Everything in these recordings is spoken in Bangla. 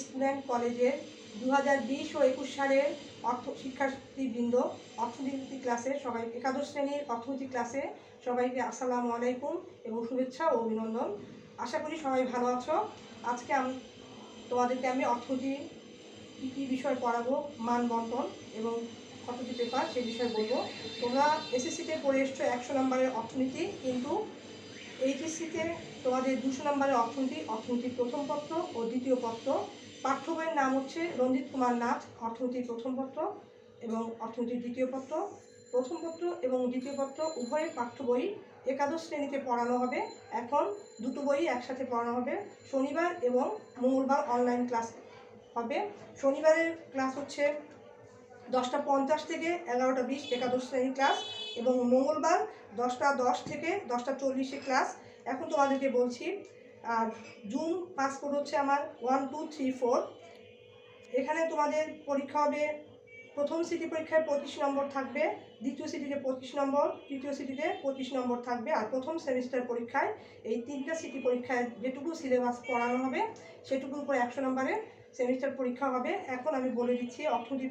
স্কুল অ্যান্ড কলেজের 2020 ও 21 সালের শিক্ষার্থীবৃন্দ অর্থনীতি ক্লাসে সবাই একাদশ শ্রেণীর অর্থনীতি ক্লাসে সবাইকে আসসালামু আলাইকুম এবং শুভেচ্ছা ও অভিনন্দন। আশা করি সবাই ভালো আছো। আজকে তোমাদেরকে আমি অর্থনীতি কী কী বিষয় পড়াবো, মান বন্টন এবং অর্থনীতি পেপার সেই বিষয়ে বলবো। তোমরা এসএসসিতে পড়ে এসছো 100 নম্বরের অর্থনীতি, কিন্তু এইচএসসিতে তোমাদের 200 নম্বরের অর্থনীতির প্রথম পত্র ও দ্বিতীয় পত্র। পাঠ্য বইয়ের নাম হচ্ছে রঞ্জিত কুমার নাথ, অর্থনীতির প্রথম পত্র এবং অর্থনীতির দ্বিতীয় পত্র। প্রথম পত্র এবং দ্বিতীয় পত্র উভয়ের পাঠ্য বই একাদশ শ্রেণীতে পড়ানো হবে। এখন দুটো বই একসাথে পড়ানো হবে। শনিবার এবং মঙ্গলবার অনলাইন ক্লাস হবে। শনিবারের ক্লাস হচ্ছে 10টা 50 থেকে 11টা 20 একাদশ শ্রেণীর ক্লাস, এবং মঙ্গলবার 10টা 10 থেকে 10টা 40 ক্লাস। এখন তোমাদেরকে বলছি, আর জুন পাস কোড হচ্ছে আমার 1 2 3 4। এখানে তোমাদের পরীক্ষা হবে, প্রথম সিটি পরীক্ষায় 25 নম্বর থাকবে, দ্বিতীয় সিটিতে 25 নম্বর, তৃতীয় সিটিতে 25 নম্বর থাকবে। আর প্রথম সেমিস্টার পরীক্ষায় এই 3টা সিটি পরীক্ষায় যেটুকু সিলেবাস পড়ানো হবে সেটুকুর উপর 100 নম্বরের সেমিস্টার পরীক্ষা হবে। এখন আমি বলে দিচ্ছি অর্থনীতি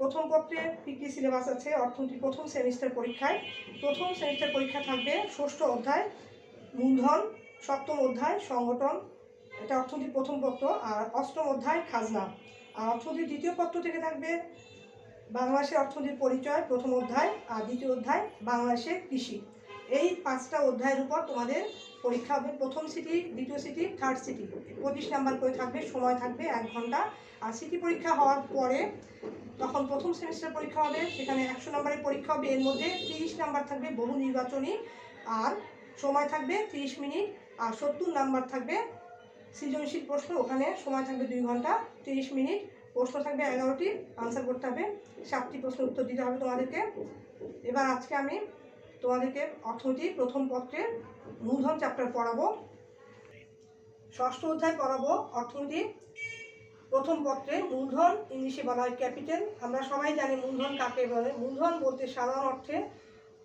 প্রথম পত্রে কী কী সিলেবাস আছে। অর্থনীতির প্রথম সেমিস্টার পরীক্ষায় প্রথম সেমিস্টার পরীক্ষা থাকবে 6ষ্ঠ অধ্যায় মূলধন, 7ম অধ্যায় সংগঠন, এটা অর্থনীতির প্রথম পত্র, আর 8ম অধ্যায় খাজনা। আর অর্থনীতির দ্বিতীয় পত্র থেকে থাকবে বাংলাদেশের অর্থনীতির পরিচয় প্রথম অধ্যায়, আর দ্বিতীয় অধ্যায় বাংলাদেশের কৃষি। এই 5টা অধ্যায়ের উপর তোমাদের পরীক্ষা হবে। প্রথম সিটি, দ্বিতীয় সিটি, থার্ড সিটি 25 নাম্বার করে থাকবে, সময় থাকবে 1 ঘন্টা। আর সিটি পরীক্ষা হওয়ার পরে তখন প্রথম সেমিস্টার পরীক্ষা হবে, সেখানে 100 নম্বরের পরীক্ষা হবে। এর মধ্যে 30 নাম্বার থাকবে বহু নির্বাচনী, আর সময় থাকবে 30 মিনিট। আর 70 নাম্বার থাকবে সৃজনশীল প্রশ্ন, ওখানে সময় থাকবে 2 ঘন্টা 30 মিনিট। প্রশ্ন থাকবে 11টি, আনসার করতে হবে 7টি প্রশ্নের উত্তর দিতে হবে তোমাদেরকে। এবার আজকে আমি তোমাদেরকে অর্থনীতি প্রথম পত্রের মূলধন চ্যাপ্টার পড়াবো। 6ষ্ঠ অধ্যায় পড়াবো অর্থনীতি প্রথম পত্রে মূলধন, ইংলিশে বলা হয় ক্যাপিটাল। আমরা সবাই জানি মূলধন কাকে বলে। মূলধন বলতে সাধারণ অর্থে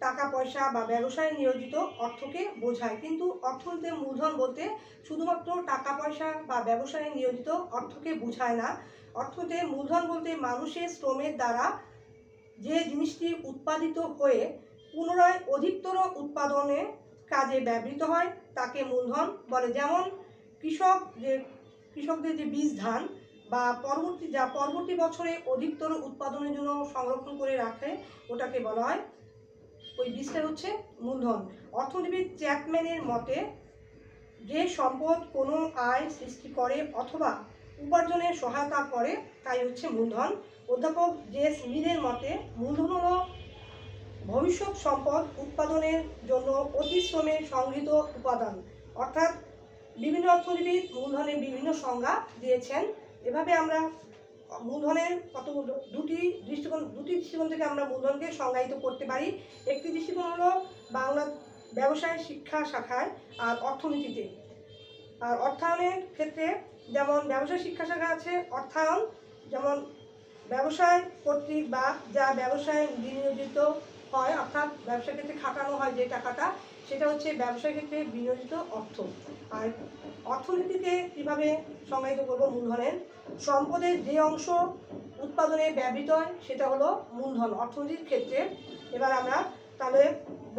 টাকা পয়সা বা ব্যবসায় নিয়োজিত অর্থকে বোঝায়, কিন্তু অর্থনীতিতে মূলধন বলতে শুধুমাত্র টাকা পয়সা বা ব্যবসায় নিয়োজিত অর্থকে বোঝায় না। অর্থনীতিতে মূলধন বলতে মানুষের শ্রমের দ্বারা যে জিনিসটি উৎপাদিত হয়ে পুনরায় অধিকতর উৎপাদনে কাজে ব্যবহৃত হয় তাকে মূলধন বলে। যেমন কৃষকদের যে বীজ ধান বা পরবর্তী বছরে অধিকতর উৎপাদনের জন্য সংরক্ষণ করে রাখে, ওটাকে বলা হয়, ওই বীজটা হচ্ছে মূলধন। অর্থনীতিবিদ চ্যাপম্যানের মতে যে সম্পদ কোনো আয় সৃষ্টি করে অথবা উপার্জনের সহায়তা করে তাই হচ্ছে মূলধন। অধ্যাপক জেস মিলের মতে মূলধন হল ভবিষ্যৎ সম্পদ উৎপাদনের জন্য অতি শ্রমে সংগৃহীত উপাদান। অর্থাৎ বিভিন্ন অর্থনীতিবিদ মূলধনের বিভিন্ন সংজ্ঞা দিয়েছেন। এভাবে আমরা মূলধনের দুটি দৃষ্টিকোণ থেকে আমরা মূলধনকে সংজ্ঞায়িত করতে পারি। একটি দৃষ্টিকোণ হলো বাংলা ব্যবসায় শিক্ষা শাখায় আর অর্থনীতিতে। আর অর্থায়নের ক্ষেত্রে যেমন ব্যবসায় শিক্ষা শাখা আছে অর্থায়ন, যেমন ব্যবসায় কর্তৃক বা যা ব্যবসায় বিনিয়োজিত হয়, অর্থাৎ ব্যবসার ক্ষেত্রে খাটানো হয় যে টাকাটা, সেটা হচ্ছে ব্যবসার ক্ষেত্রে বিনিয়োজিত অর্থ। আর অর্থনীতিকে কীভাবে সংজ্ঞায়িত করবো মূলধনের, সম্পদের যে অংশ উৎপাদনে ব্যবহৃত হয় সেটা হলো মূলধন অর্থনীতির ক্ষেত্রে। এবার আমরা তাহলে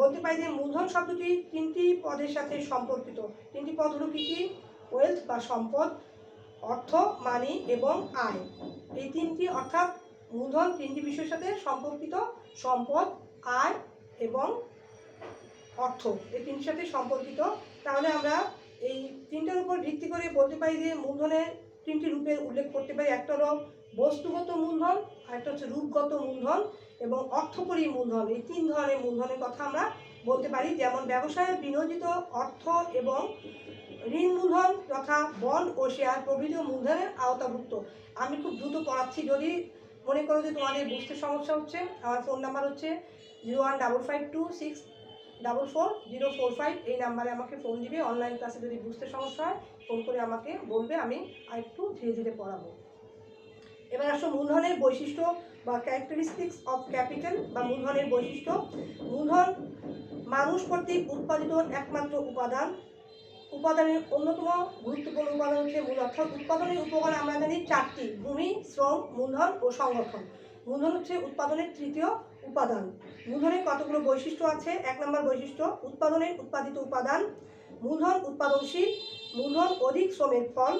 বলতে পারি যে মূলধন শব্দটি 3টি পদের সাথে সম্পর্কিত। 3টি পদ হলো কী কী? ওয়েলথ বা সম্পদ, অর্থ মানি এবং আয়। এই 3টি, অর্থাৎ মূলধন 3টি বিষয়ের সাথে সম্পর্কিত, সম্পদ, আয় এবং অর্থ, এই 3টির সাথে সম্পর্কিত। তাহলে আমরা এই 3টার উপর ভিত্তি করে বলতে পারি যে মূলধনের 3টি রূপের উল্লেখ করতে পারি। একটা হলো বস্তুগত মূলধন, আরেকটা হচ্ছে রূপগত মূলধন এবং অর্থকরী মূলধন। এই 3 ধরনের মূলধনের কথা আমরা বলতে পারি। যেমন ব্যবসায় বিনিয়োজিত অর্থ এবং ঋণ মূলধন যথা বন্ড ও শেয়ার প্রভৃতি মূলধনের আওতাভুক্ত। আমি খুব দ্রুত পড়াচ্ছি, যদি মনে করো যে তোমাদের বুঝতে সমস্যা হচ্ছে, আমার ফোন নাম্বার হচ্ছে 01552644045। এই নাম্বারে আমাকে ফোন দিবে। অনলাইন ক্লাসে যদি বুঝতে সমস্যা হয় ফোন করে আমাকে বলবে, আমি আরেকটু ধীরে ধীরে পড়াবো। এবার আসো মূলধনের বৈশিষ্ট্য বা ক্যারেক্টারিস্টিক্স অফ ক্যাপিটাল বা মূলধনের বৈশিষ্ট্য। মূলধন মানুষ কর্তৃক উৎপাদিত একমাত্র উপাদান। উপাদানের অন্যতম গুরুত্বপূর্ণ উপাদান হচ্ছে মূল। অর্থাৎ উৎপাদনের উপকরণ আমরা জানি চারটি: ভূমি, শ্রম, মূলধন ও সংগঠন। মূলধন হচ্ছে উৎপাদনের তৃতীয় উপাদান। মূলধনের কতগুলো বৈশিষ্ট্য আছে? 1 নম্বর বৈশিষ্ট্য, উৎপাদনের উৎপাদিত উপাদান। মূলধন উৎপাদনশীল, মূলধন অধিক শ্রমের ফল,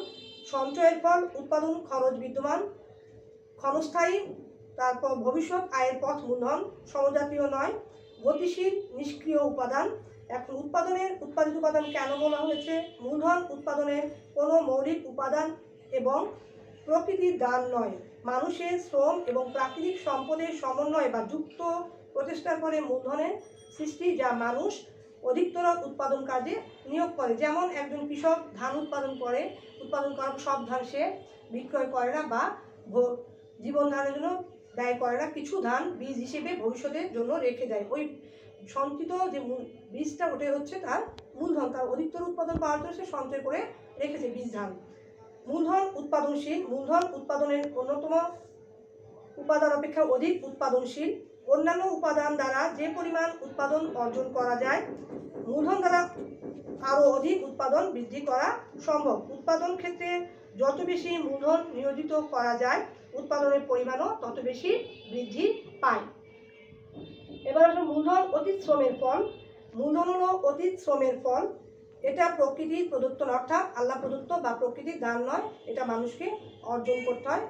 সঞ্চয়ের ফল, উৎপাদন খরচ বিদ্যমান, ক্ষণস্থায়ী, তারপর ভবিষ্যৎ আয়ের পথ মূলধন, সমজাতীয় নয়, গতিশীল, নিষ্ক্রিয় উপাদান। এখন উৎপাদনের উৎপাদিত উপাদান কেন বলা হয়েছে? মূলধন উৎপাদনের কোনো মৌলিক উপাদান এবং প্রকৃতির দান নয়, মানুষের শ্রম এবং প্রাকৃতিক সম্পদের সমন্বয় বা যুক্ত প্রচেষ্টার ফলে মূলধনের সৃষ্টি, যা মানুষ অধিকতর উৎপাদন কাজে নিয়োগ করে। যেমন একজন কৃষক ধান উৎপাদন করার সব ধান সে বিক্রয় করে না বা জীবন ধারণের জন্য ব্যয় করে না, কিছু ধান বীজ হিসেবে ভবিষ্যতের জন্য রেখে দেয়। ওই সঞ্চিত যে বীজটা, ওটাই হচ্ছে তার মূলধন। তার অধিকতর উৎপাদন পাওয়ার জন্য সে সঞ্চয় করে রেখেছে বীজ ধান। মূলধন উৎপাদনশীল, মূলধন উৎপাদনের অন্যতম উপাদান অপেক্ষা অধিক উৎপাদনশীল। অন্যান্য উপাদান দ্বারা যে পরিমাণ উৎপাদন অর্জন করা যায়, মূলধন দ্বারা আরও অধিক উৎপাদন বৃদ্ধি করা সম্ভব। উৎপাদন ক্ষেত্রে যত বেশি মূলধন নিয়োজিত করা যায়, উৎপাদনের পরিমাণও তত বেশি বৃদ্ধি পায়। এবার আসলে মূলধন অতীত শ্রমের ফল। মূলধন হলো অতীত শ্রমের ফল। এটা প্রকৃতির প্রদত্ত, অর্থাৎ আল্লাহ প্রদত্ত বা প্রকৃতির দান নয়, এটা মানুষকে অর্জন করতে হয়।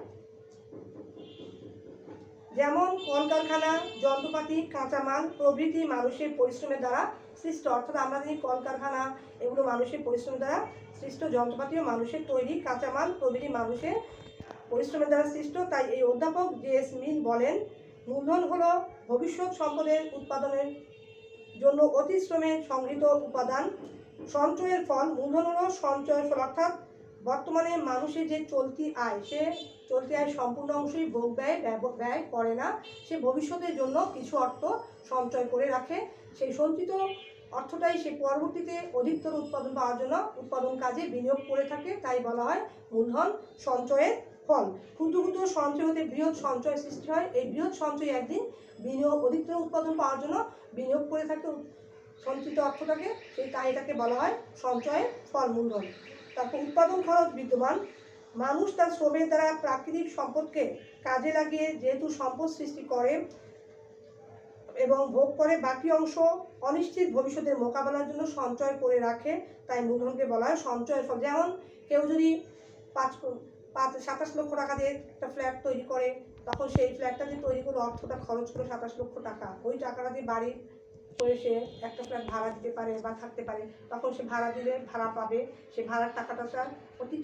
যেমন কলকারখানা, যন্ত্রপাতি, কাঁচামাল প্রভৃতি মানুষের পরিশ্রমের দ্বারা সৃষ্ট। অর্থাৎ আমরা জানি কলকারখানা এগুলো মানুষের পরিশ্রমের দ্বারা সৃষ্ট, যন্ত্রপাতিও মানুষের তৈরি, কাঁচামাল প্রভৃতি মানুষের পরিশ্রমের দ্বারা সৃষ্ট। তাই এই অধ্যাপক জে.এস. মিল বলেন, মূলধন হলো ভবিষ্যৎ সম্পদের উৎপাদনের জন্য অতি শ্রমের সংগৃহীত উপাদান। সঞ্চয়ের ফল, মূলধন হলো সঞ্চয়ের ফল, অর্থাৎ বর্তমানে মানুষের যে চলতি আয়, সে চলতি আয় সম্পূর্ণ অংশই ভোগ ব্যয় করে না, সে ভবিষ্যতের জন্য কিছু অর্থ সঞ্চয় করে রাখে। সেই সঞ্চিত অর্থটাই সে পরবর্তীতে অধিকতর উৎপাদন পাওয়ার জন্য উৎপাদন কাজে বিনিয়োগ করে থাকে। তাই বলা হয় মূলধন সঞ্চয়ের ফল। ক্ষুদ্র ক্ষুদ্র সঞ্চয় হতে বৃহৎ সঞ্চয় সৃষ্টি হয়। এই বৃহৎ সঞ্চয় একদিন বিনিয়োগ অধিকতর উৎপাদন পাওয়ার জন্য বিনিয়োগ করে থাকে সঞ্চিত অর্থটাকে, তাই এটাকে বলা হয় সঞ্চয়ের ফল, মূলধন। তারপর উৎপাদন খরচ বিদ্যমান। মানুষ তার শ্রমের দ্বারা প্রাকৃতিক সম্পদকে কাজে লাগিয়ে যেহেতু সম্পদ সৃষ্টি করে এবং ভোগ করে, বাকি অংশ অনিশ্চিত ভবিষ্যতের মোকাবেলার জন্য সঞ্চয় করে রাখে, তাই মূলধনকে বলা হয় সঞ্চয়ের ফল। যেমন কেউ যদি 27 লক্ষ টাকা দিয়ে একটা ফ্ল্যাট তৈরি করে, তখন সেই ফ্ল্যাটটা যে তৈরি করলো, অর্থটা খরচ করে 27 লক্ষ টাকা, ওই টাকাটা দিয়ে বাড়ি করে সে একটা ফ্ল্যাট ভাড়া দিতে পারে বা থাকতে পারে, তখন সে ভাড়া দিলে ভাড়া পাবে, সে ভাড়ার টাকাটা তার অতি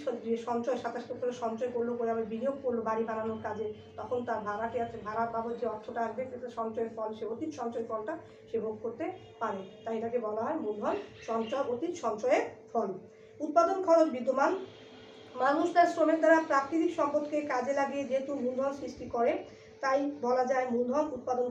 সঞ্চয় 27 লক্ষ করে সঞ্চয় করলো, করে আবার বিনিয়োগ করলো বাড়ি বানানোর কাজে, তখন তার ভাড়াটি আছে, ভাড়া বাবদ যে অর্থটা আসবে সেটা সঞ্চয়ের ফল, সে অতীত সঞ্চয় ফলটা সে ভোগ করতে পারে। তাই এটাকে বলা হয় মূলধন সঞ্চয়, অতীত সঞ্চয়ের ফল। উৎপাদন খরচ বিদ্যমান। মানুষ তার শ্রমের দ্বারা প্রাকৃতিক সম্পদকে কাজে লাগিয়ে যেহেতু মূলধন সৃষ্টি করে, তাই বলা যায় মূলধনের উৎপাদন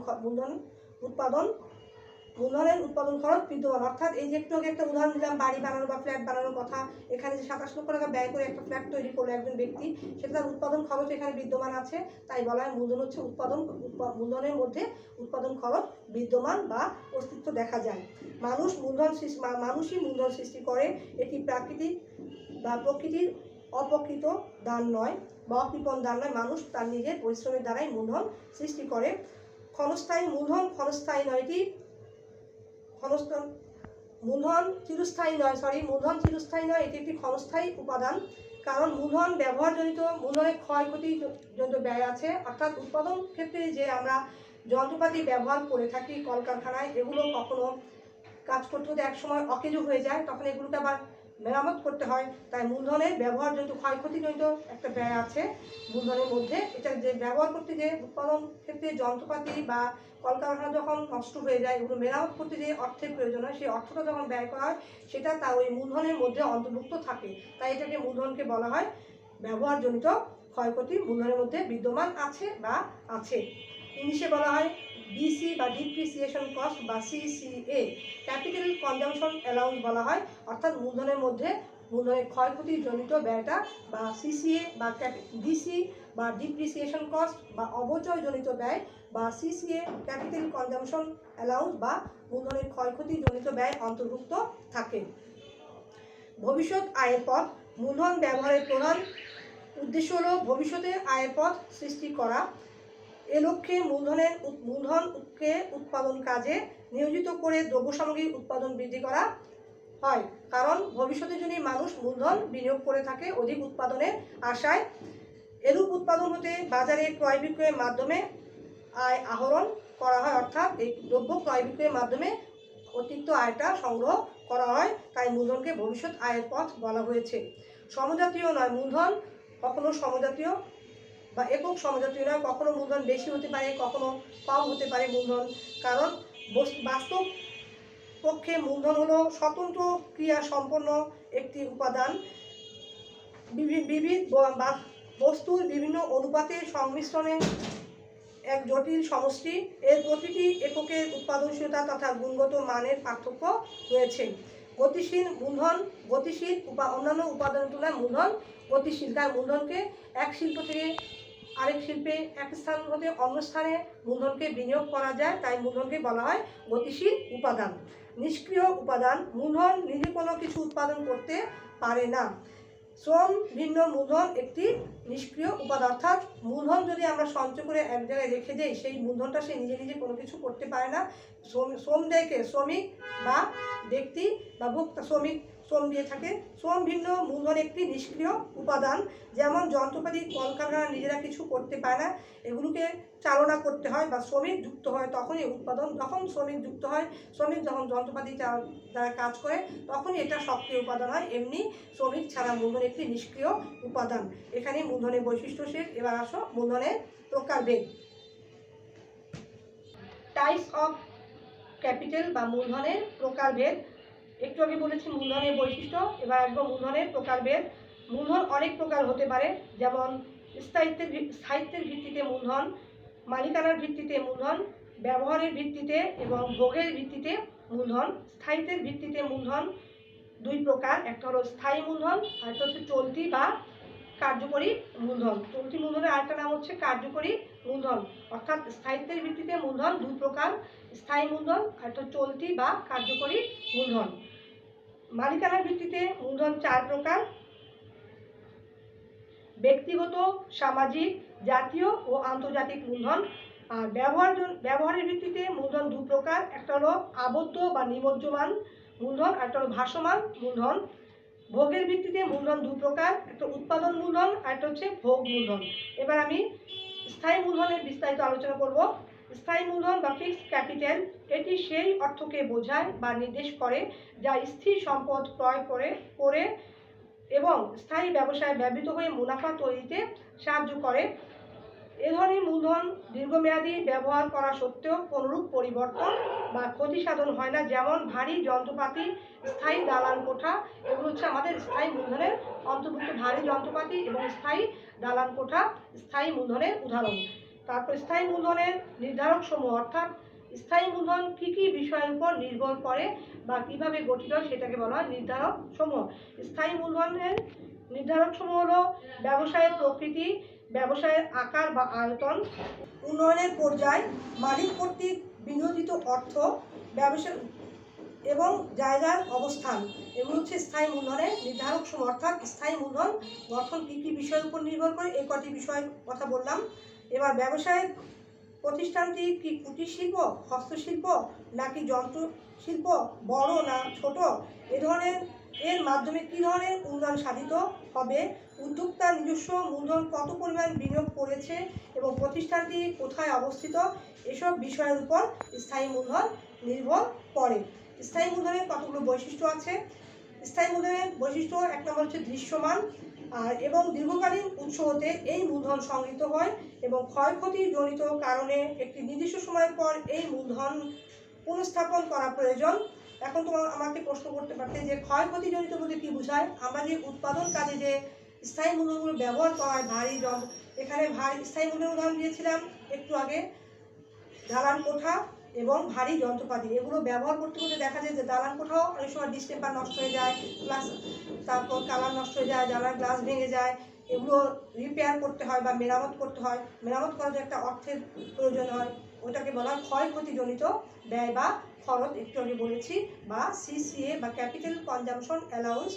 খরচ বিদ্যমান। অর্থাৎ এই যে একটু আগে একটা উদাহরণ দিলাম, বাড়ি বানানো বা ফ্ল্যাট বানানোর কথা, এখানে যে 27 লক্ষ টাকা ব্যয় করে একটা ফ্ল্যাট তৈরি করলো একজন ব্যক্তি, সেটা তার উৎপাদন খরচ এখানে বিদ্যমান আছে। তাই বলা হয় মূলধন হচ্ছে মূলধনের মধ্যে উৎপাদন খরচ বিদ্যমান বা অস্তিত্ব দেখা যায়। মানুষই মূলধন সৃষ্টি করে। এটি প্রাকৃতিক বা প্রকৃতির অপ্রকৃত দান নয় বা অকৃপণ দান নয়, মানুষ তার নিজের পরিশ্রমের দ্বারাই মূলধন সৃষ্টি করে। ক্ষণস্থায়ী, মূলধন ক্ষণস্থায়ী নয়, মূলধন চিরস্থায়ী নয়, এটি একটি ক্ষণস্থায়ী উপাদান। কারণ মূলধনের ক্ষয়ক্ষতিজনিত ব্যয় আছে। অর্থাৎ উৎপাদন ক্ষেত্রে যে আমরা যন্ত্রপাতি ব্যবহার করে থাকি কলকারখানায়, এগুলো কখনো কাজ করতে হতে একসময় অকেজো হয়ে যায়, তখন এগুলোকে আবার মেরামত করতে হয়। তাই মূলধনের ব্যবহারজনিত ক্ষয়ক্ষতিজনিত একটা ব্যয় আছে মূলধনের মধ্যে। এটা যে ব্যবহার করতে যে উৎপাদন ক্ষেত্রে যন্ত্রপাতি বা কলকারখানা যখন নষ্ট হয়ে যায়, এগুলো মেরামত করতে যে অর্থের প্রয়োজন হয়, সেই অর্থটা যখন ব্যয় করা হয়, সেটা তা ওই মূলধনের মধ্যে অন্তর্ভুক্ত থাকে। তাই এটাকে মূলধনকে বলা হয় ব্যবহারজনিত ক্ষয়ক্ষতি মূলধনের মধ্যে বিদ্যমান আছে বা আছে। ইংলিশে বলা হয় ডিসি বা ডিপ্রিসিয়েশন কস্ট বা সিসিএ, ক্যাপিটাল কনজামশন অ্যালাউন্স বলা হয়। অর্থাৎ মূলধনের ক্ষয়ক্ষতিজনিত ব্যয়টা বা সিসিএ বা ডিসি বা ডিপ্রিসিয়েশন কস্ট বা অবচয়জনিত ব্যয় বা সিসিএ, ক্যাপিটাল কনজামশন অ্যালাউন্স বা মূলধনের ক্ষয়ক্ষতিজনিত ব্যয় অন্তর্ভুক্ত থাকে। ভবিষ্যৎ আয়ের পথ। মূলধন ব্যবহারের প্রধান উদ্দেশ্য হলো ভবিষ্যতে আয়ের পথ সৃষ্টি করা। এ লক্ষ্যে মূলধনকে উৎপাদন কাজে নিয়োজিত করে দ্রব্য সামগ্রীর উৎপাদন বৃদ্ধি করা হয়, কারণ ভবিষ্যতে যদি মানুষ মূলধন বিনিয়োগ করে থাকে অধিক উৎপাদনের আশায়, এরূপ উৎপাদন হতে বাজারে ক্রয় বিক্রয়ের মাধ্যমে আয় আহরণ করা হয়, অর্থাৎ এই দ্রব্য ক্রয় বিক্রয়ের মাধ্যমে অতিরিক্ত আয়টা সংগ্রহ করা হয়, তাই মূলধনকে ভবিষ্যৎ আয়ের পথ বলা হয়েছে। সমজাতীয় নয়, মূলধন কখনো সমজাতীয় বা একক সমজাতীয় নয়, কখনো মূলধন বেশি হতে পারে, কখনো কম হতে পারে মূলধন, কারণ বাস্তব পক্ষে মূলধন হলো স্বতন্ত্র ক্রিয়া সম্পন্ন একটি উপাদান, বিবিধ বস্তুর বিভিন্ন অনুপাতের সংমিশ্রণে এক জটিল সমষ্টি। এর প্রতিটি এককের উৎপাদনশীলতা তথা গুণগত মানের পার্থক্য রয়েছে। গতিশীল মূলধন গতিশীল অন্যান্য উপাদানের তুলনায় মূলধন গতিশীল, তাই মূলধনকে এক শিল্প থেকে আরেক শিল্পে, এক স্থান হতে অন্য স্থানে মূলধনকে বিনিয়োগ করা যায়, তাই মূলধনকে বলা হয় গতিশীল উপাদান। নিষ্ক্রিয় উপাদান, মূলধন নিজে কোনো কিছু উৎপাদন করতে পারে না। শ্রম ভিন্ন মূলধন একটি নিষ্ক্রিয় উপাদান, অর্থাৎ মূলধন যদি আমরা সঞ্চয় করে এক জায়গায় রেখে দিই, সেই মূলধনটা সে নিজে নিজে কোনো কিছু করতে পারে না। শ্রম দেয় কে? শ্রমিক বা ব্যক্তি বা ভোক্তা। শ্রম দিয়ে থাকে। শ্রম ভিন্ন মূলধন একটি নিষ্ক্রিয় উপাদান, যেমন যন্ত্রপাতি কলকারখানা নিজেরা কিছু করতে পারে না, এগুলোকে চালনা করতে হয় বা শ্রমিক যুক্ত হয়, তখনই উৎপাদন। যখন শ্রমিক যুক্ত হয়, শ্রমিক যখন যন্ত্রপাতি দ্বারা কাজ করে, তখনই এটা সক্রিয় উপাদান হয়। এমনি শ্রমিক ছাড়া মূলধন একটি নিষ্ক্রিয় উপাদান। এখানে মূলধনের বৈশিষ্ট্য শেষ। এবার আসো মূলধনের প্রকারভেদ। টাইপস অফ ক্যাপিটাল বা মূলধনের প্রকারভেদ। একটু আগে বলেছি মূলধনের বৈশিষ্ট্য, এবার আসবো মূলধনের প্রকারভেদ। মূলধন অনেক প্রকার হতে পারে, যেমন স্থায়িত্বের ভিত্তিতে মূলধন, মালিকানার ভিত্তিতে মূলধন, ব্যবহারের ভিত্তিতে এবং ভোগের ভিত্তিতে মূলধন। স্থায়িত্বের ভিত্তিতে মূলধন দুই প্রকার, একটা হলো স্থায়ী মূলধন, আরেকটা হচ্ছে চলতি বা কার্যকরী মূলধন। চলতি মূলধনের আরেকটা নাম হচ্ছে কার্যকরী মূলধন। অর্থাৎ স্থায়িত্বের ভিত্তিতে মূলধন দুই প্রকার, স্থায়ী মূলধন আর একটা চলতি বা কার্যকরী মূলধন। মালিকানার ভিত্তিতে মূলধন চার প্রকার, ব্যক্তিগত, সামাজিক, জাতীয় ও আন্তর্জাতিক মূলধন। আর ব্যবহারের ভিত্তিতে মূলধন দু প্রকার, একটা হলো আবদ্ধ বা নিমজ্জমান মূলধন, আর একটা হলো ভাসমান মূলধন। ভোগের ভিত্তিতে মূলধন দু প্রকার, একটা উৎপাদন মূলধন আর একটা হচ্ছে ভোগ মূলধন। এবার আমি স্থায়ী মূলধনের বিস্তারিত আলোচনা করব। স্থায়ী মূলধন বা ফিক্সড ক্যাপিটাল, এটি সেই অর্থকে বোঝায় বা নির্দেশ করে যা স্থির সম্পদ ক্রয় করে এবং স্থায়ী ব্যবসায় ব্যবহৃত হয়ে মুনাফা তৈরিতে সাহায্য করে। এ ধরনের মূলধন দীর্ঘমেয়াদী ব্যবহার করা সত্ত্বেও কোনরূপ পরিবর্তন বা ক্ষতি সাধন হয় না, যেমন ভারী যন্ত্রপাতি, স্থায়ী দালান কোঠা, এগুলো হচ্ছে আমাদের স্থায়ী মূলধনের অন্তর্ভুক্ত। ভারী যন্ত্রপাতি এবং স্থায়ী দালান কোঠা স্থায়ী মূলধনের উদাহরণ। তারপর স্থায়ী মূলধনের নির্ধারক সমূহ, অর্থাৎ স্থায়ী মূলধন কী কী বিষয়ের উপর নির্ভর করে বা কীভাবে গঠিত হয় সেটাকে বলা হয় নির্ধারক সমূহ। স্থায়ী মূলধনের নির্ধারক সমূহ হলো ব্যবসায়ের প্রকৃতি, ব্যবসায়ের আকার বা আয়তন, উন্নয়নের পর্যায়, মালিক কর্তৃক বিনিয়োজিত অর্থ, ব্যবসা এবং জায়গার অবস্থান। এগুলো হচ্ছে স্থায়ী মূলধনের নির্ধারক সমূহ। অর্থাৎ স্থায়ী মূলধন গঠন কী কী বিষয়ের উপর নির্ভর করে, এই কটি বিষয়ের কথা বললাম। এবার ব্যবসায়ের প্রতিষ্ঠানটি কি কুটির শিল্প, হস্তশিল্প নাকি যন্ত্রশিল্প, বড় না ছোট, এর মাধ্যমে কী ধরনের উন্নয়ন সাধিত হবে, উদ্যোক্তার নিজস্ব মূলধন কত পরিমাণ বিনিয়োগ করেছে এবং প্রতিষ্ঠানটি কোথায় অবস্থিত, এসব বিষয়ের উপর স্থায়ী মূলধন নির্ভর করে। স্থায়ী মূলধনের কতগুলো বৈশিষ্ট্য আছে। স্থায়ী মূলধনের বৈশিষ্ট্য এক নম্বর হচ্ছে দৃশ্যমান এবং দীর্ঘকালীন উৎস হতে এই মূলধন সংগৃহীত হয় এবং ক্ষয়ক্ষতিজনিত কারণে একটি নির্দিষ্ট সময়ের পর এই মূলধন পুনঃস্থাপন করা প্রয়োজন। এখন তোমার আমাকে প্রশ্ন করতে পারতে যে ক্ষয়ক্ষতিজনিত বলতে কী বোঝায়। আমরা যে উৎপাদন কাজে যে স্থায়ী মূলধনগুলো ব্যবহার করা হয়, ভারী এখানে স্থায়ী মূলধনের উদাহরণ দিয়েছিলাম একটু আগে, দালান কোঠা এবং ভারী যন্ত্রপাতি। এগুলো ব্যবহার করতে করতে দেখা যায় যে দালান কোঠাও অনেক সময় ডিসটেম্পার নষ্ট হয়ে যায়, প্লাস তারপর কালার নষ্ট হয়ে যায়, জানালার গ্লাস ভেঙে যায়, এগুলো রিপেয়ার করতে হয় বা মেরামত করতে হয়। মেরামত করার একটা অর্থের প্রয়োজন হয়, ওটাকে বলা হয় ক্ষয়ক্ষতিজনিত ব্যয় বা খরচ, একটু আগে বলেছি, বা সিসিএ বা ক্যাপিটাল কনজামশন অ্যালাউন্স।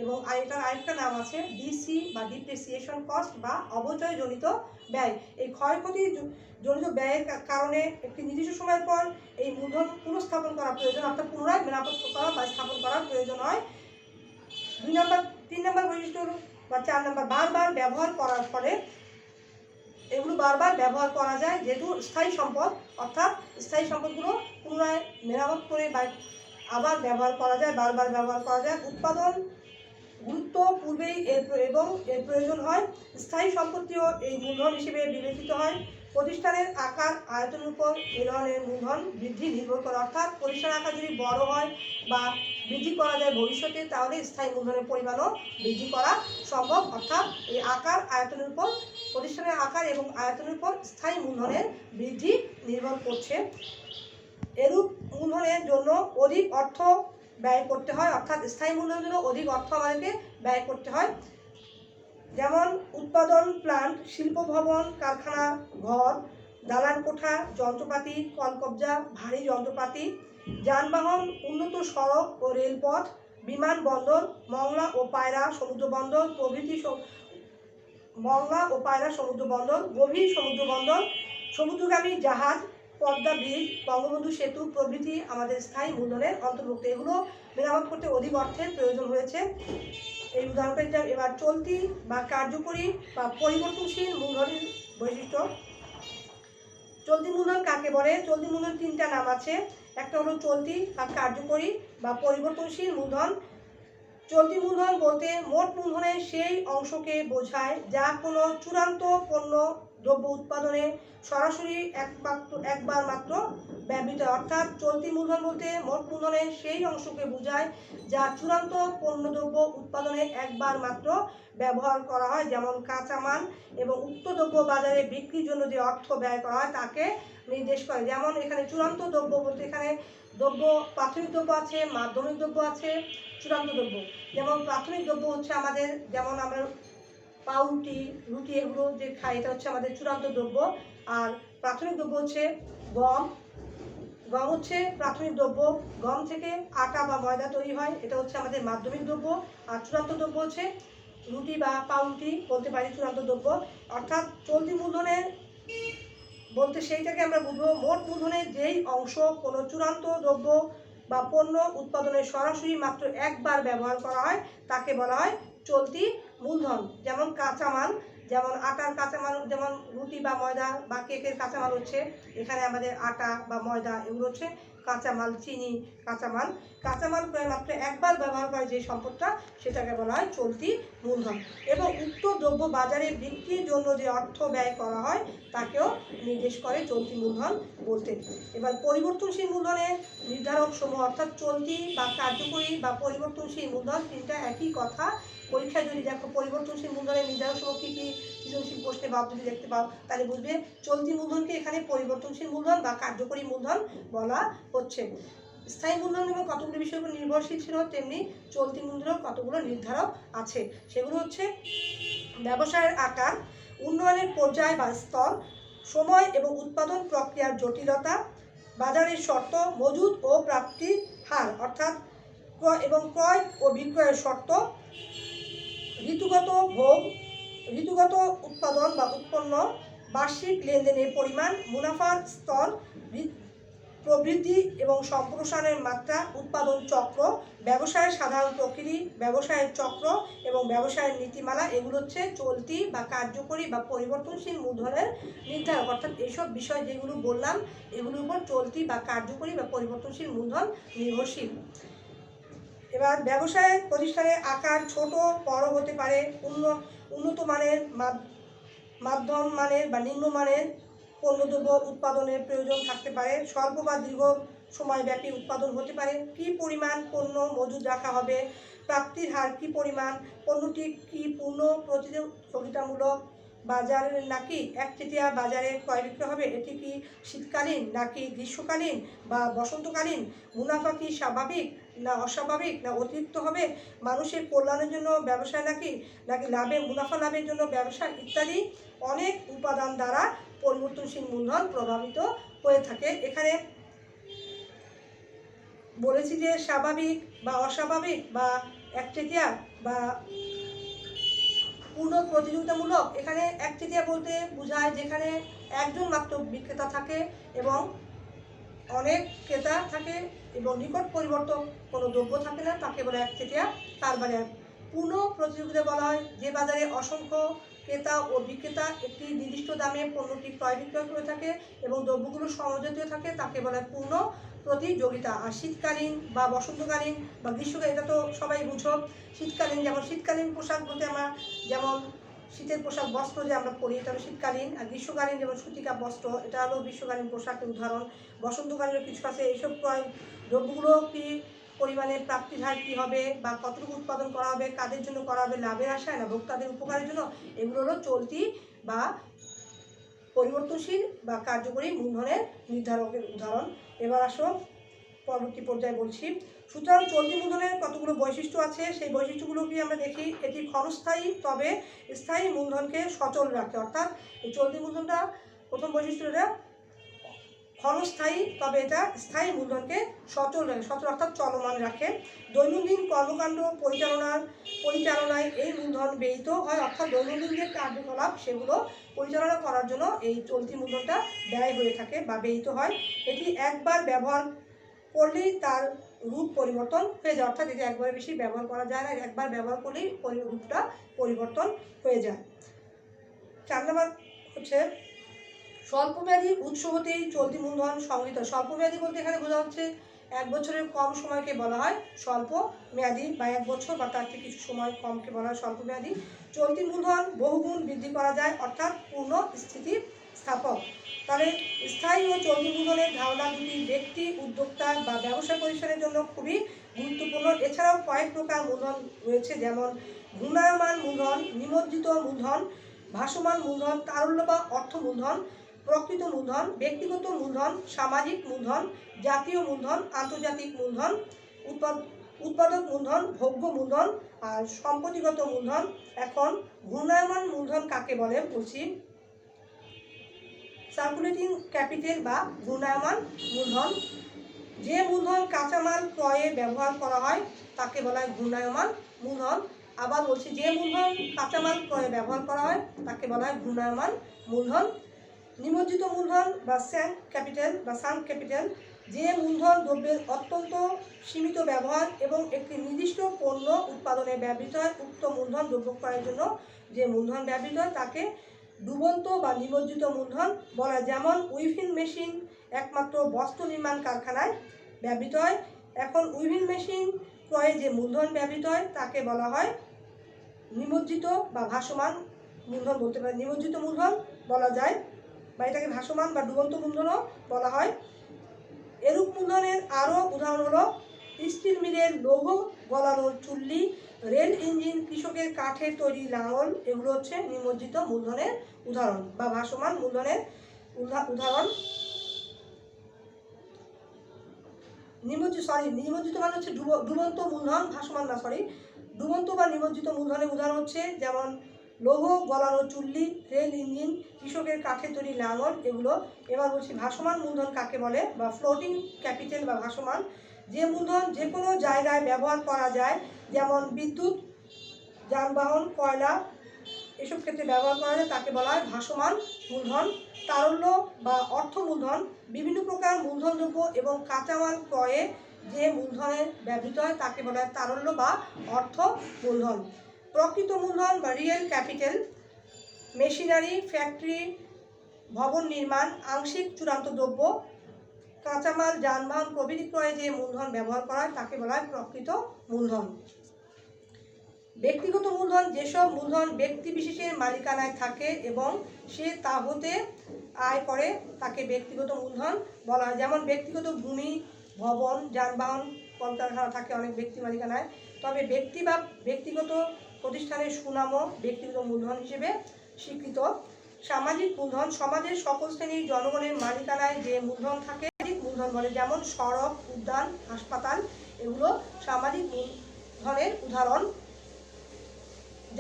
এবং এটার আরেকটা নাম আছে ডিসি বা ডিপ্রিসিয়েশন কস্ট বা অবচয়জনিত ব্যয়। এই ক্ষয়ক্ষতি জনিত ব্যয়ের কারণে একটি নির্দিষ্ট সময়ের পর এই মূলধন পুনঃস্থাপন করা প্রয়োজন, অর্থাৎ পুনরায় মেরামত করা বা স্থাপন করার প্রয়োজন হয়। 3 নম্বর বৈশিষ্ট্য বা 4 নম্বর, বারবার ব্যবহার করার ফলে এগুলো বারবার ব্যবহার করা যায়, যেহেতু স্থায়ী সম্পদ, অর্থাৎ স্থায়ী সম্পদগুলো পুনরায় মেরামত করে বা আবার ব্যবহার করা যায়, বারবার ব্যবহার করা যায়। উৎপাদন গুরুত্ব পূর্বেই এবং এর প্রয়োজন হয়। স্থায়ী সম্পত্তিও এই মূলধন হিসেবে বিবেচিত হয়। প্রতিষ্ঠানের আকার আয়তনের উপর এ ধরনের মূলধন বৃদ্ধি নির্ভর করে, অর্থাৎ প্রতিষ্ঠানের আকার যদি বড় হয় বা বৃদ্ধি করা যায় ভবিষ্যতে, তাহলে স্থায়ী মূলধনের পরিমাণও বৃদ্ধি করা সম্ভব। অর্থাৎ এই আকার আয়তনের উপর, প্রতিষ্ঠানের আকার এবং আয়তনের উপর স্থায়ী মূলধনের বৃদ্ধি নির্ভর করছে। এরূপ মূলধনের জন্য অধিক অর্থ ব্যয় করতে হয়, অর্থাৎ স্থায়ী মূলধনের জন্য অধিক অর্থ আমাদেরকে ব্যয় করতে হয়। যেমন উৎপাদন প্লান্ট, শিল্প ভবন, কারখানা, ঘর, দালান কোঠা, যন্ত্রপাতি, কলকবজা, ভারী যন্ত্রপাতি, যানবাহন, উন্নত সড়ক ও রেলপথ, বিমানবন্দর, মংলা ও পায়রা সমুদ্র বন্দর প্রভৃতি, গভীর সমুদ্র বন্দর, সমুদ্রগামী জাহাজ, পদ্মা ব্রিজ, বঙ্গবন্ধু সেতু প্রভৃতি আমাদের স্থায়ী মূলধনের অন্তর্ভুক্ত। এগুলো মেরামত করতে অধিক অর্থের প্রয়োজন হয়েছে। এই উদাহরণটা দিলাম। এবার চলতি বা কার্যকরী বা পরিবর্তনশীল মূলধনের বৈশিষ্ট্য। চলতি মূলধন কাকে বলে? চলতি মূলধন 3টা নাম আছে। একটা হলো চলতি বা কার্যকরী বা পরিবর্তনশীল মূলধন। চলতি মূলধন বলতে মোট মূলধনের সেই অংশকে বোঝায় যা কোনো চূড়ান্ত পণ্য দ্রব্য উৎপাদনে সরাসরি একবার মাত্র ব্যবহৃত হয়। অর্থাৎ চলতি মূলধন বলতে মোট মূলধনের সেই অংশকে বোঝায় যা চূড়ান্ত পণ্য দ্রব্য উৎপাদনে একবার মাত্র ব্যবহার করা হয়, যেমন কাঁচামাল, এবং উক্ত দ্রব্য বাজারে বিক্রির জন্য যে অর্থ ব্যয় করা হয় তাকে নির্দেশ করে। যেমন এখানে চূড়ান্ত দ্রব্য বলতে এখানে দ্রব্য প্রাথমিক দ্রব্য আছে, মাধ্যমিক দ্রব্য আছে, চূড়ান্ত দ্রব্য। যেমন প্রাথমিক দ্রব্য হচ্ছে আমাদের, যেমন আমরা পাউরুটি, রুটি এগুলো যে খাই, এটা হচ্ছে আমাদের চূড়ান্ত দ্রব্য। আর প্রাথমিক দ্রব্য হচ্ছে গম। গম হচ্ছে প্রাথমিক দ্রব্য। গম থেকে আটা বা ময়দা তৈরি হয়, এটা হচ্ছে আমাদের মাধ্যমিক দ্রব্য। আর চূড়ান্ত দ্রব্য হচ্ছে রুটি বা পাউরুটি বলতে পারি চূড়ান্ত দ্রব্য। অর্থাৎ চলতি মূলধনের বলতে সেইটাকে আমরা বুঝবো মোট মূলধনের যেই অংশ কোনো চূড়ান্ত দ্রব্য বা পণ্য উৎপাদনে সরাসরি মাত্র একবার ব্যবহার করা হয় তাকে বলা হয় চলতি মূলধন। যেমন কাঁচামাল, যেমন আটার কাঁচামাল, যেমন রুটি বা ময়দা বা কেকের কাঁচামাল হচ্ছে এখানে আমাদের আটা বা ময়দা, এগুলো হচ্ছে কাঁচামাল। চিনি কাঁচামাল। কাঁচামাল মাত্র একবার ব্যবহার করে যে সম্পদটা, সেটাকে বলা হয় চলতি মূলধন। এবং উক্ত দ্রব্য বাজারে বিক্রির জন্য যে অর্থ ব্যয় করা হয় তাকেও নির্দেশ করে চলতি মূলধন বলতে। এবার পরিবর্তনশীল মূলধনের নির্ধারক সমূহ, অর্থাৎ চলতি বা কার্যকরী বা পরিবর্তনশীল মূলধন 3টা একই কথা। পরীক্ষায় যদি দেখো পরিবর্তনশীল মূলধনের নির্ধারক সমূহ কী কী সৃজনশীল প্রশ্নে বা যদি দেখতে পাও, তাহলে বুঝবে চলতি মূলধনকে এখানে পরিবর্তনশীল মূলধন বা কার্যকরী মূলধন বলা হচ্ছে। স্থায়ী মূলধন এবং কতগুলো বিষয়ের উপর নির্ভরশীল ছিল, তেমনি চলতি মূলধনের কতগুলো নির্ধারক আছে। সেগুলো হচ্ছে ব্যবসায়ের আকার, উন্নয়নের পর্যায় বা স্তর, সময় এবং উৎপাদন প্রক্রিয়ার জটিলতা, বাজারের শর্ত, মজুদ ও প্রাপ্তির হার অর্থাৎ ক্রয় ও বিক্রয়ের শর্ত, ঋতুগত ভোগ, ঋতুগত উৎপাদন বা উৎপন্ন, বার্ষিক লেনদেনের পরিমাণ, মুনাফার স্তর, প্রবৃদ্ধি এবং সম্প্রসারণের মাত্রা, উৎপাদন চক্র, ব্যবসায়ের সাধারণ প্রকৃতি, ব্যবসায়ের চক্র এবং ব্যবসায়ের নীতিমালা। এগুলো হচ্ছে চলতি বা কার্যকরী বা পরিবর্তনশীল মূলধনের নির্ধারক। অর্থাৎ এইসব বিষয় যেগুলো বললাম এগুলোর উপর চলতি বা কার্যকরী বা পরিবর্তনশীল মূলধন নির্ভরশীল। এবার ব্যবসায় প্রতিষ্ঠানের আকার ছোট বড় হতে পারে। উন্নত মানের, মাধ্যম মানের বা নিম্নমানের পণ্যদ্রব্য উৎপাদনের প্রয়োজন থাকতে পারে। স্বল্প বা দীর্ঘ সময়ব্যাপী উৎপাদন হতে পারে। কী পরিমাণ পণ্য মজুদ রাখা হবে, প্রাপ্তির হার কী পরিমাণ, পণ্যটি কি পূর্ণ প্রতিযোগিতামূলক বাজার নাকি একচেটিয়া বাজারে ক্রয় বিক্রয় হবে, এটি কি শীতকালীন নাকি গ্রীষ্মকালীন বা বসন্তকালীন, মুনাফা কি স্বাভাবিক না অস্বাভাবিক না অতিরিক্ত হবে, মানুষের কল্যাণের জন্য ব্যবসায় নাকি মুনাফা লাভের জন্য ব্যবসা, ইত্যাদি অনেক উপাদান দ্বারা পরিবর্তনশীল মূলধন প্রভাবিত হয়ে থাকে। এখানে বলেছি যে স্বাভাবিক বা অস্বাভাবিক বা একচেটিয়া বা পূর্ণ প্রতিযোগিতামূলক। এখানে একচেটিয়া বলতে বোঝায় যেখানে একজন মাত্র বিক্রেতা থাকে এবং অনেক ক্রেতা থাকে এবং নিকট পরিবর্তন কোনো দ্রব্য থাকে না, তাকে বলে একচেটিয়া কারবারে। পূর্ণ প্রতিযোগিতা বলা হয় যে বাজারে অসংখ্য ক্রেতা ও বিক্রেতা একটি নির্দিষ্ট দামে পণ্যটি ক্রয় বিক্রয় করে থাকে এবং দ্রব্যগুলো সমজাতীয় থাকে, তাকে বলা হয় পূর্ণ প্রতিযোগিতা। আর শীতকালীন বা বসন্তকালীন বা গ্রীষ্মকালীন, এটা তো সবাই বুঝো। শীতকালীন যেমন শীতকালীন পোশাক বলতে আমরা যেমন শীতের পোশাক বস্ত্র যে আমরা পরি, এটা হলো শীতকালীন। আর গ্রীষ্মকালীন যেমন সুতিকা বস্ত্র, এটা হলো গ্রীষ্মকালীন পোশাকের উদাহরণ। বসন্তকালীন কিছু আছে। এইসব ক্রয় দ্রব্যগুলো কি পরিমাণে প্রাপ্তির হার কী হবে বা কতটুকু উৎপাদন করা হবে, কাদের জন্য করা হবে, লাভের আশায় না ভোক্তাদের উপকারের জন্য, এগুলো হলো চলতি বা পরিবর্তনশীল বা কার্যকরী মূলধনের নির্ধারকের উদাহরণ। এবার আসো পরবর্তী পর্যায়ে বলছি। সুতরাং চলতি মূলধনের কতগুলো বৈশিষ্ট্য আছে, সেই বৈশিষ্ট্যগুলো কি আমরা দেখি। এটি ক্ষণস্থায়ী তবে স্থায়ী মূলধনকে সচল রাখে। অর্থাৎ এই চলতি মূলধনটা প্রথম বৈশিষ্ট্যটা ক্ষণস্থায়ী তবে এটা স্থায়ী মূলধনকে সচল রাখে, সচল অর্থাৎ চলমান রাখে। দৈনন্দিন কর্মকাণ্ড পরিচালনায় এই মূলধন ব্যয়িত হয়, অর্থাৎ দৈনন্দিন যে কার্যকলাপ সেগুলো পরিচালনা করার জন্য এই চলতি মূলধনটা ব্যয় হয়ে থাকে বা ব্যয়িত হয়। এটি একবার ব্যবহার করলেই তার রূপ পরিবর্তন হয়ে যায়, অর্থাৎ এটি একবারে বেশি ব্যবহার করা যায় না, একবার ব্যবহার করলেই রূপটা পরিবর্তন হয়ে যায়। 4 নম্বর হচ্ছে স্বল্পমেয়াদী উৎস হতেই চলতি মূলধন সংগৃহীত। স্বল্পমেয়াদী বলতে এখানে বোঝা হচ্ছে 1 বছরের কম সময়কে বলা হয় স্বল্প মেয়াদী, বা 1 বছর বা তার থেকে কিছু সময় কমকে বলা হয় স্বল্পমেয়াদী। চলতি মূলধন বহুগুণ বৃদ্ধি করা যায়, অর্থাৎ পূর্ণ স্থিতিস্থাপক। তাহলে স্থায়ী ও চলতি মূলধনের ধারণা দুটি ব্যক্তি, উদ্যোক্তা বা ব্যবসা প্রতিষ্ঠানের জন্য খুবই গুরুত্বপূর্ণ। এছাড়াও কয়েক প্রকার মূলধন রয়েছে, যেমন ঘূর্ণায়মান মূলধন, নিমজ্জিত মূলধন, ভাসমান মূলধন, তারল্য বা অর্থ মূলধন, প্রকৃত মূলধন, ব্যক্তিগত মূলধন, সামাজিক মূলধন, জাতীয় মূলধন, আন্তর্জাতিক মূলধন, উৎপাদক মূলধন, ভোগ্য মূলধন আর সম্পত্তিগত মূলধন। এখন ঘূর্ণায়মান মূলধন কাকে বলে বলছি। সার্কুলেটিং ক্যাপিটাল বা ঘূর্ণায়মান মূলধন, যে মূলধন কাঁচামাল ক্রয়ে ব্যবহার করা হয় তাকে বলা হয় ঘূর্ণায়মান মূলধন। আবার বলছি, যে মূলধন কাঁচামাল ক্রয়ে ব্যবহার করা হয় তাকে বলা হয় ঘূর্ণায়মান মূলধন। নিমজ্জিত মূলধন বা স্যাঙ্ক ক্যাপিটাল, যে মূলধন দ্রব্যের অত্যন্ত সীমিত ব্যবহার এবং একটি নির্দিষ্ট পণ্য উৎপাদনে ব্যবহৃত হয়। উক্ত মূলধন দ্রব্য ক্রয়ের জন্য যে মূলধন ব্যবহৃত হয় তাকে ডুবন্ত বা নিমজ্জিত মূলধন বলা হয়। যেমন উইভিং মেশিন একমাত্র বস্ত্র নির্মাণ কারখানায় ব্যবহৃত হয়। এখন উইভিং মেশিন ক্রয়ে যে মূলধন ব্যবহৃত হয় তাকে বলা হয় নিমজ্জিত বা ভাসমান মূলধন বলতে পারে। নিমজ্জিত মূলধন বলা যায় বা এটাকে ভাসমান বা ডুবন্ত মূলধনও বলা হয়। এরূপ মূলধনের আরও উদাহরণ হলো স্টিল মিলের লৌহ গলানোর চুল্লি, রেল ইঞ্জিন, কৃষকের কাঠের তৈরি লাঙল, এগুলো হচ্ছে নিমজ্জিত মূলধনের উদাহরণ বা ভাসমান মূলধনের উদাহরণ। নিমজ্জিত মানে হচ্ছে ডুবন্ত মূলধন, ভাসমান না, ডুবন্ত বা নিমজ্জিত মূলধনের উদাহরণ হচ্ছে যেমন লৌহ গলানো চুল্লি, রেল ইঞ্জিন, কৃষকের কাঠের তৈরি লাঙল, এগুলো। এবার বলছি ভাসমান মূলধন কাকে বলে বা ফ্লোটিং ক্যাপিটাল বা ভাসমান, যে মূলধন যে কোনো জায়গায় ব্যবহার করা যায়, যেমন বিদ্যুৎ, যানবাহন, কয়লা, এসব ক্ষেত্রে ব্যবহার করা যায় তাকে বলা হয় ভাসমান মূলধন। তারল্য বা অর্থ মূলধন, বিভিন্ন প্রকার মূলধন দ্রব্য এবং কাঁচামাল ক্রয়ে যে মূলধনের ব্যবহৃত হয় তাকে বলা হয় তারল্য বা অর্থ মূলধন। প্রকৃত মূলধন বা রিয়েল ক্যাপিটাল, মেশিনারি, ফ্যাক্টরি, ভবন নির্মাণ, আংশিক চূড়ান্ত দ্রব্য, কাঁচামাল, যানবাহন প্রভৃতি ক্রয়ে যে মূলধন ব্যবহার করা হয় তাকে বলা হয় প্রকৃত মূলধন। ব্যক্তিগত মূলধন, যেসব মূলধন ব্যক্তি বিশেষের মালিকানায় থাকে এবং সে তা হতে আয় করে তাকে ব্যক্তিগত মূলধন বলা হয়। যেমন ব্যক্তিগত ভূমি, ভবন, যানবাহন, কলকারখানা থাকে অনেক ব্যক্তি মালিকানায়, তবে ব্যক্তি বা ব্যক্তিগত প্রতিষ্ঠানের সুনামও ব্যক্তিগত মূলধন হিসেবে স্বীকৃত। সামাজিক মূলধন, সমাজের সকল শ্রেণীর জনগণের মালিকানায় যে মূলধন থাকে মূলধন বলে। যেমন সড়ক, উদ্যান, হাসপাতাল, এগুলো সামাজিক মূলধনের উদাহরণ।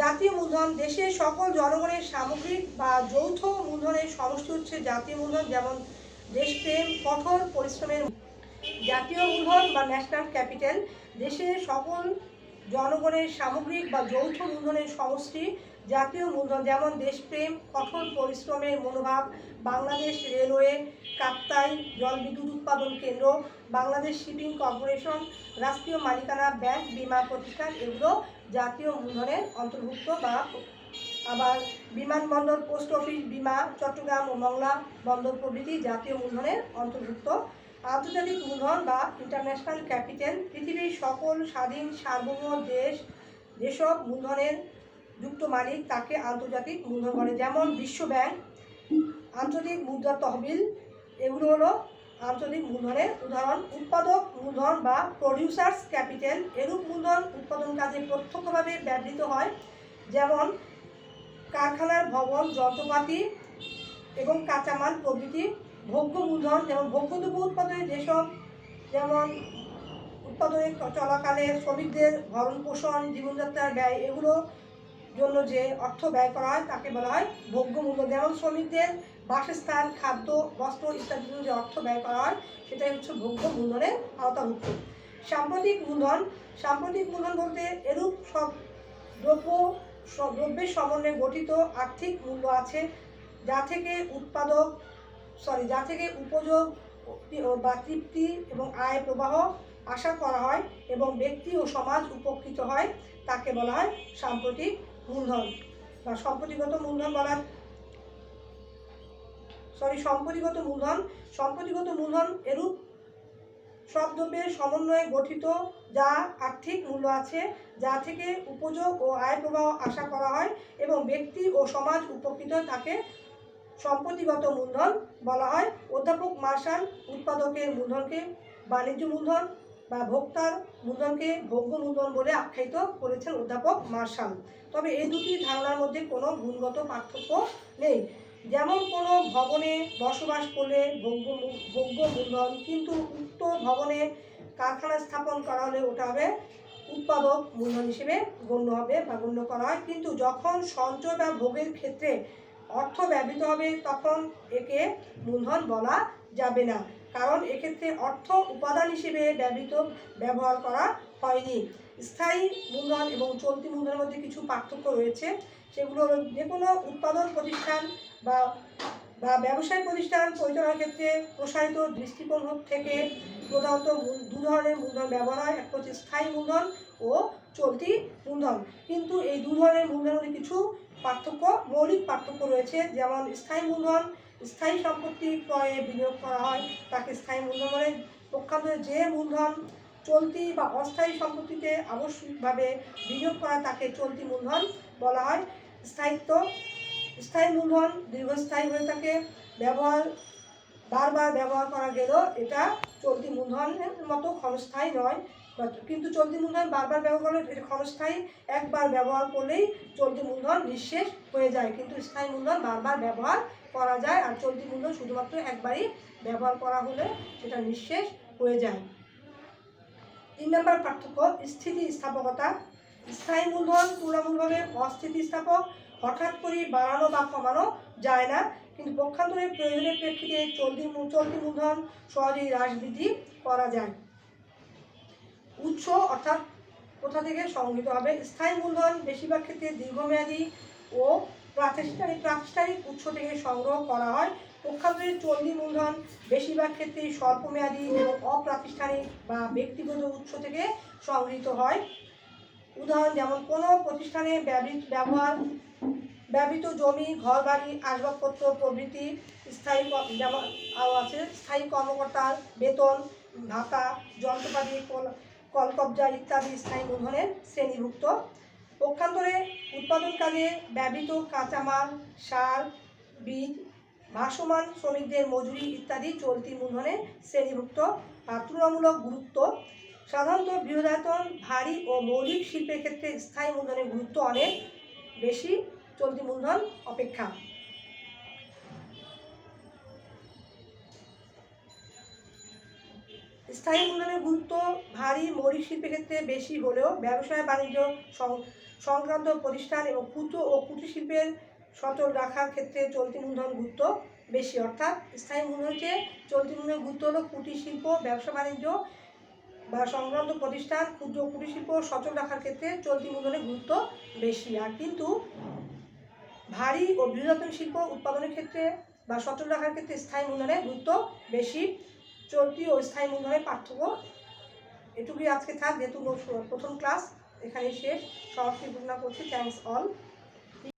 জাতীয় মূলধন, দেশের সকল জনগণের সামগ্রিক বা যৌথ মূলধনের সমষ্টি হচ্ছে জাতীয় মূলধন। যেমন দেশপ্রেম, কঠোর পরিশ্রমের। জাতীয় মূলধন বা ন্যাশনাল ক্যাপিটাল, দেশের সকল জনগণের সামগ্রিক বা যৌথ মূলধনের সমষ্টি। জাতীয় মূলধন যেমন দেশপ্রেম, কঠোর পরিশ্রমের মনোভাব, বাংলাদেশ রেলওয়ে, কাপ্তাই জলবিদ্যুৎ উৎপাদন কেন্দ্র, বাংলাদেশ শিপিং কর্পোরেশন, রাষ্ট্রীয় মালিকানা ব্যাংক, বীমা প্রতিষ্ঠান, এগুলো জাতীয় মূলধনের অন্তর্ভুক্ত। বা আবার বিমানবন্দর, পোস্ট অফিস, বিমা, চট্টগ্রাম ও মংলা বন্দর প্রভৃতি জাতীয় মূলধনের অন্তর্ভুক্ত। আন্তর্জাতিক মূলধন বা ইন্টারন্যাশনাল ক্যাপিটাল, পৃথিবীর সকল স্বাধীন সার্বভৌম দেশ যেসব মূলধনের যুক্ত মালিক তাকে আন্তর্জাতিক মূলধন বলে। যেমন বিশ্ব ব্যাংক, আন্তর্জাতিক মুদ্রা তহবিল, এগুলো হলো আন্তর্জাতিক মূলধনের উদাহরণ। উৎপাদক মূলধন বা প্রডিউসার্স ক্যাপিটাল, এরূপ মূলধন উৎপাদন কাজে প্রত্যক্ষভাবে ব্যবহৃত হয়, যেমন কারখানার ভবন, যন্ত্রপাতি এবং কাঁচামাল প্রভৃতি। ভোগ্য মূলধন, যেমন ভোগ্যদ্রব্য উৎপাদনে যেসব, যেমন উৎপাদনে চলাকালে শ্রমিকদের ভরণ পোষণ, জীবনযাত্রার ব্যয়, এগুলো জন্য যে অর্থ ব্যয় করা হয় তাকে বলা হয় ভোগ্য মূলধন। যেমন শ্রমিকদের বাসস্থান, খাদ্য, বস্ত্র ইত্যাদির জন্য যে অর্থ ব্যয় করা হয় সেটাই হচ্ছে ভোগ্য মূলধনের আওতাভুক্ত। সাম্প্রতিক মূলধন, সাম্প্রতিক মূলধন বলতে এরূপ সব দ্রব্যের সমন্বয়ে গঠিত আর্থিক মূল্য আছে যা থেকে উপযোগ বা তৃপ্তি এবং আয় প্রবাহ আশা করা হয় এবং ব্যক্তি ও সমাজ উপকৃত হয়, তাকে বলা হয় সাম্প্রতিক মূলধন বা সম্পত্তিগত মূলধন সম্পত্তিগত মূলধন। সম্পত্তিগত মূলধন এরূপ সব দ্রব্যের সমন্বয়ে গঠিত যা আর্থিক মূল্য আছে, যা থেকে উপযোগ ও আয় প্রবাহ আশা করা হয় এবং ব্যক্তি ও সমাজ উপকৃত হয়, তাকে সম্পত্তিগত মূলধন বলা হয়। অধ্যাপক মার্শাল উৎপাদকের মূলধনকে বাণিজ্য মূলধন বা ভোক্তার মূলধনকে ভোগ্য মূলধন বলে আখ্যায়িত করেছেন অধ্যাপক মার্শাল। তবে এই দুটি ধারণার মধ্যে কোনো গুণগত পার্থক্য নেই। যেমন কোনো ভবনে বসবাস করলে ভোগ্য মূলধন, কিন্তু উক্ত ভবনে কারখানা স্থাপন করা হলে ওটা হবে উৎপাদক মূলধন হিসেবে গণ্য হবে বা গণ্য করা হয়। কিন্তু যখন সঞ্চয় বা ভোগের ক্ষেত্রে অর্থ ব্যবহৃত হবে তখন একে মূলধন বলা যাবে না, কারণ এক্ষেত্রে অর্থ উপাদান হিসেবে ব্যবহার করা হয়নি। স্থায়ী মূলধন এবং চলতি মূলধনের মধ্যে কিছু পার্থক্য রয়েছে। সেগুলো হলো যে কোনো উৎপাদন প্রতিষ্ঠান বা ব্যবসায়িক প্রতিষ্ঠান পরিচালনার ক্ষেত্রে প্রসারিত দৃষ্টিকোণ থেকে প্রধানত দু ধরনের মূলধন ব্যবহার হয়, একটা হচ্ছে স্থায়ী মূলধন ও চলতি মূলধন। কিন্তু এই দু ধরনের মূলধনের মধ্যে কিছু মৌলিক পার্থক্য রয়েছে। যেমন স্থায়ী মূলধন, স্থায়ী সম্পত্তি ক্রয়ে বিনিয়োগ করা হয় তাকে স্থায়ী মূলধন বলে। পক্ষান্তরে যে মূলধন চলতি বা অস্থায়ী সম্পত্তিতে আবশ্যিকভাবে বিনিয়োগ করা তাকে চলতি মূলধন বলা হয়। স্থায়ী মূলধন দীর্ঘস্থায়ী হয়ে থাকে, বারবার ব্যবহার করা গেলেও এটা চলতি মূলধনের মতো ক্ষণস্থায়ী নয়। কিন্তু চলতি মূলধন বারবার ব্যবহার করলে এটা ক্ষণস্থায়ী, একবার ব্যবহার করলেই চলতি মূলধন নিঃশেষ হয়ে যায়। কিন্তু স্থায়ী মূলধন বারবার ব্যবহার করা যায়, আর চলতি মূলধন শুধুমাত্র একবারই ব্যবহার করা হলে সেটা নিঃশেষ হয়ে যায়। 3 নম্বর পার্থক্য, স্থিতিস্থাপকতা। স্থায়ী মূলধন তুলনামূলকভাবে অস্থিতিস্থাপক, হঠাৎ করে বাড়ানো বা কমানো যায় না। কিন্তু পক্ষান্তরে প্রয়োজনের প্রেক্ষিতে চলতি মূলধন সহজেই হ্রাস বৃদ্ধি করা যায়। উৎস অর্থাৎ কোথা থেকে সংগৃহীত হবে। স্থায়ী মূলধন বেশিরভাগ ক্ষেত্রে দীর্ঘমেয়াদী ও প্রাতিষ্ঠানিক উৎস থেকে সংগ্রহ করা হয়। পক্ষান্তরে চলতি মূলধন বেশিরভাগ ক্ষেত্রেই স্বল্পমেয়াদী এবং অপ্রাতিষ্ঠানিক বা ব্যক্তিগত উৎস থেকে সংগৃহীত হয়। উদাহরণ যেমন কোনো প্রতিষ্ঠানে ব্যবহৃত জমি, ঘরবাড়ি, আসবাবপত্র প্রভৃতি। স্থায়ী কর্মকর্তার বেতন ভাতা, যন্ত্রপাতি, কলকবজা ইত্যাদি স্থায়ী মূলধনের শ্রেণীভুক্ত। পক্ষান্তরে উৎপাদন কাজে ব্যবহৃত কাঁচামাল, সার, বীজ, ভাসমান শ্রমিকদের মজুরি ইত্যাদি চলতি মূলধনের শ্রেণীভুক্ত। আর তুলনামূলক গুরুত্ব, সাধারণত বৃহদায়তন, ভারী ও মৌলিক শিল্পের ক্ষেত্রে স্থায়ী মূলধনের গুরুত্ব অনেক বেশি চলতি মূলধন অপেক্ষা। স্থায়ী মূলধনের গুরুত্ব ভারী মৌলিক শিল্পের ক্ষেত্রে বেশি হলেও ব্যবসায় বাণিজ্য সংক্রান্ত প্রতিষ্ঠান এবং ক্ষুদ্র ও কুটির শিল্পের সচল রাখার ক্ষেত্রে চলতি মূলধন গুরুত্ব বেশি। অর্থাৎ স্থায়ী মূলধনের চেয়ে চলতি মূলধনের গুরুত্ব হলো কুটির শিল্প, ব্যবসা বাণিজ্য বা সংক্রান্ত প্রতিষ্ঠান ক্ষুদ্র কুটির শিল্প সচল রাখার ক্ষেত্রে চলতি মূলধনের গুরুত্ব বেশি। আর কিন্তু ভারী ও বৃহত্তম শিল্প উৎপাদনের ক্ষেত্রে বা সচল রাখার ক্ষেত্রে স্থায়ী মূলধনের গুরুত্ব বেশি। চলতি ও স্থায়ী মূলধনের পার্থক্য এটুকুই আজকে থাক, যেহেতু প্রথম ক্লাস এখানেই শেষ। সমাপ্তি ঘোষণা করছি। Thanks all.